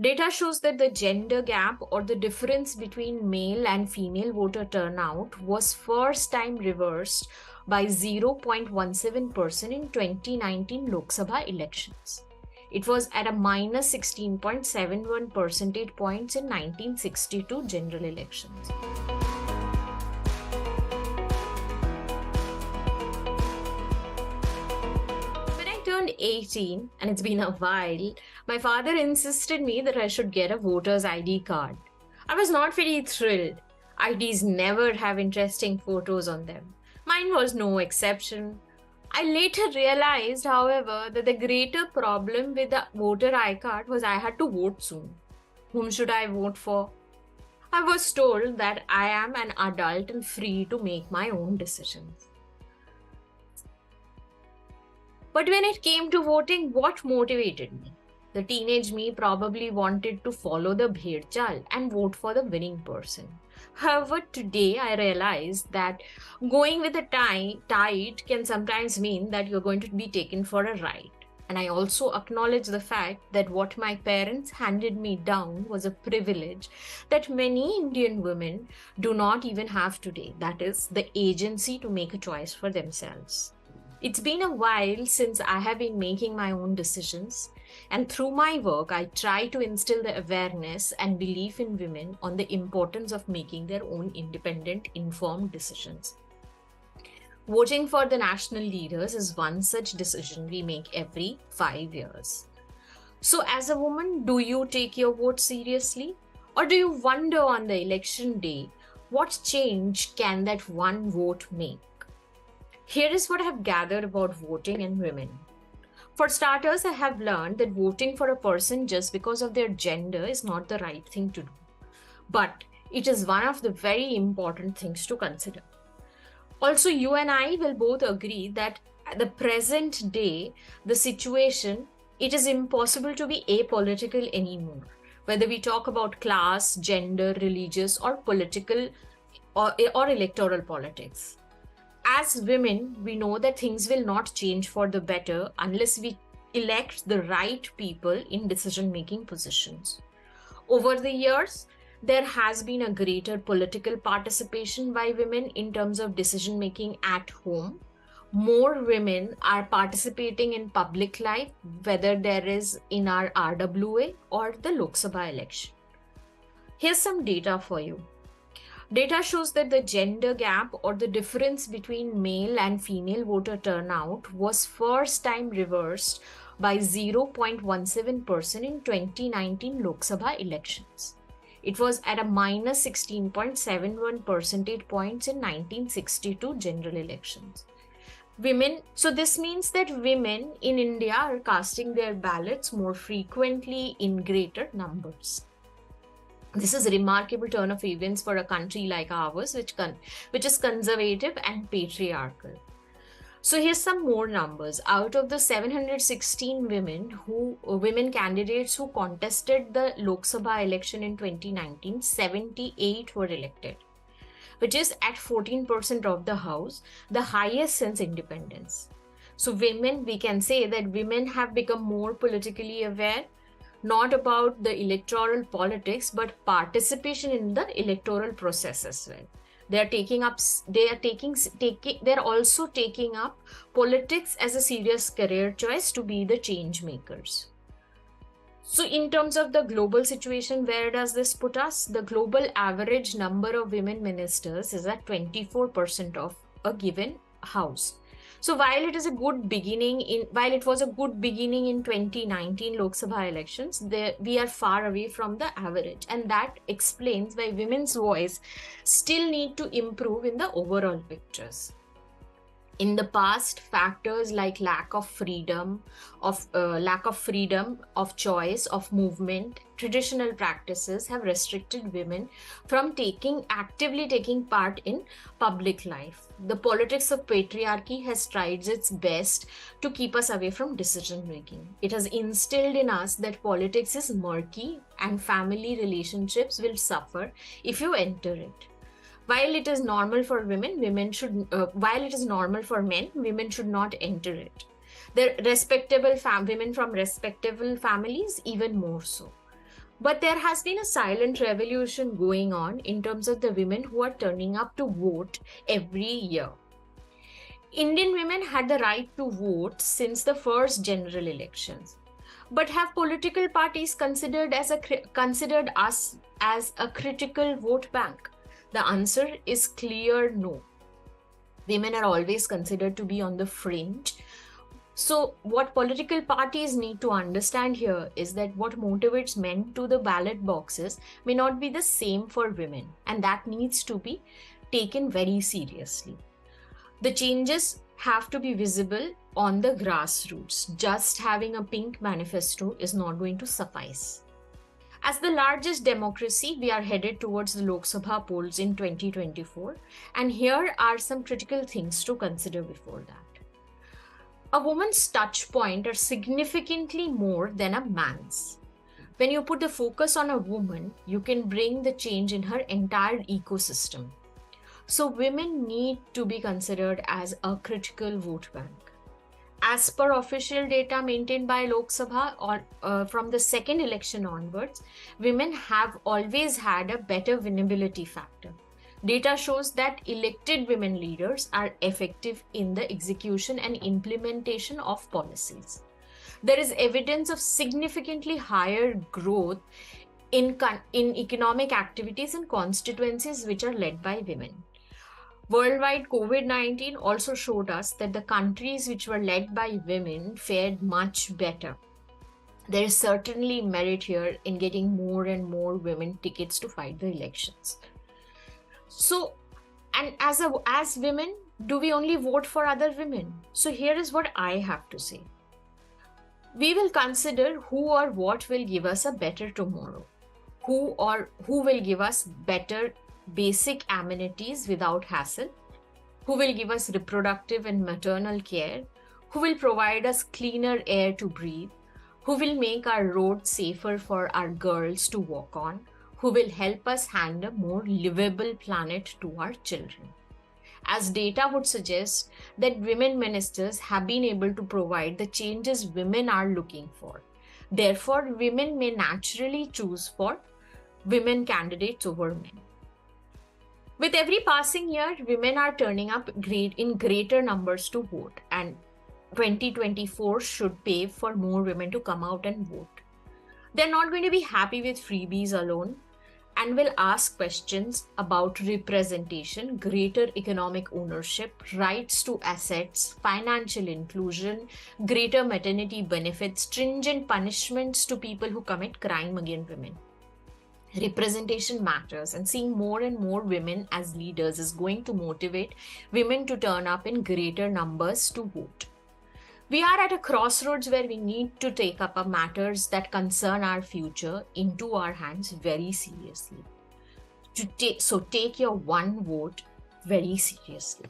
Data shows that the gender gap or the difference between male and female voter turnout was first time reversed by 0.17% in 2019 Lok Sabha elections. It was at a minus 16.71 percentage points in 1962 general elections. When I turned 18, and it's been a while, my father insisted me that I should get a voter's ID card. I was not very thrilled. IDs never have interesting photos on them. Mine was no exception. I later realized, however, that the greater problem with the voter ID card was I had to vote soon. Whom should I vote for? I was told that I am an adult and free to make my own decisions. But when it came to voting, what motivated me? The teenage me probably wanted to follow the bhed chal and vote for the winning person. However, today I realize that going with the tide can sometimes mean that you're going to be taken for a ride. And I also acknowledge the fact that what my parents handed me down was a privilege that many Indian women do not even have today. That is, the agency to make a choice for themselves. It's been a while since I have been making my own decisions, and through my work, I try to instill the awareness and belief in women on the importance of making their own independent, informed decisions. Voting for the national leaders is one such decision we make every 5 years. So, as a woman, do you take your vote seriously? Or do you wonder on the election day what change can that one vote make? Here is what I have gathered about voting and women. For starters, I have learned that voting for a person just because of their gender is not the right thing to do. But it is one of the very important things to consider. Also, you and I will both agree that at the present day, the situation, it is impossible to be apolitical anymore. Whether we talk about class, gender, religious, or political or electoral politics. As women, we know that things will not change for the better unless we elect the right people in decision making positions. Over the years, there has been a greater political participation by women in terms of decision making at home. More women are participating in public life, whether there is in our RWA or the Lok Sabha election. Here's some data for you. Data shows that the gender gap or the difference between male and female voter turnout was first time reversed by 0.17% in 2019 Lok Sabha elections. It was at a minus 16.71 percentage points in 1962 general elections. So this means that women in India are casting their ballots more frequently in greater numbers. This is a remarkable turn of events for a country like ours, which is conservative and patriarchal. So here's some more numbers. Out of the 716 women candidates who contested the Lok Sabha election in 2019, 78 were elected, which is at 14% of the House, the highest since independence. So we can say that women have become more politically aware, not about the electoral politics, but participation in the electoral process as well. They're also taking up politics as a serious career choice to be the change makers. So in terms of the global situation, where does this put us? The global average number of women ministers is at 24% of a given house. So while it was a good beginning in 2019 Lok Sabha elections, we are far away from the average, and that explains why women's voice still need to improve in the overall pictures. In the past, factors like lack of freedom of choice, of movement, traditional practices have restricted women from actively taking part in public life. The politics of patriarchy has tried its best to keep us away from decision making. It has instilled in us that politics is murky and family relationships will suffer if you enter it. While it is normal for men, women should not enter it. The respectable women from respectable families, even more so. But there has been a silent revolution going on in terms of the women who are turning up to vote every year. Indian women had the right to vote since the first general elections. But have political parties considered us as a critical vote bank? The answer is clear no. Women are always considered to be on the fringe. So, what political parties need to understand here is that what motivates men to the ballot boxes may not be the same for women, and that needs to be taken very seriously. The changes have to be visible on the grassroots. Just having a pink manifesto is not going to suffice. As the largest democracy, we are headed towards the Lok Sabha polls in 2024, and here are some critical things to consider before that. A woman's touch point are significantly more than a man's. When you put the focus on a woman, you can bring the change in her entire ecosystem. So women need to be considered as a critical vote bank. As per official data maintained by Lok Sabha or from the second election onwards, women have always had a better winnability factor. Data shows that elected women leaders are effective in the execution and implementation of policies. There is evidence of significantly higher growth in economic activities in constituencies which are led by women. Worldwide, COVID-19 also showed us that the countries which were led by women fared much better. There is certainly merit here in getting more and more women tickets to fight the elections. So, and as women, do we only vote for other women? So here is what I have to say. We will consider who or what will give us a better tomorrow. Who will give us better basic amenities without hassle, who will give us reproductive and maternal care, who will provide us cleaner air to breathe, who will make our roads safer for our girls to walk on, who will help us hand a more livable planet to our children. As data would suggest that women ministers have been able to provide the changes women are looking for. Therefore, women may naturally choose for women candidates over men. With every passing year, women are turning up in greater numbers to vote, and 2024 should pave for more women to come out and vote. They're not going to be happy with freebies alone and will ask questions about representation, greater economic ownership, rights to assets, financial inclusion, greater maternity benefits, stringent punishments to people who commit crime against women. Representation matters, and seeing more and more women as leaders is going to motivate women to turn up in greater numbers to vote. We are at a crossroads where we need to take up matters that concern our future into our hands very seriously. So take your one vote very seriously.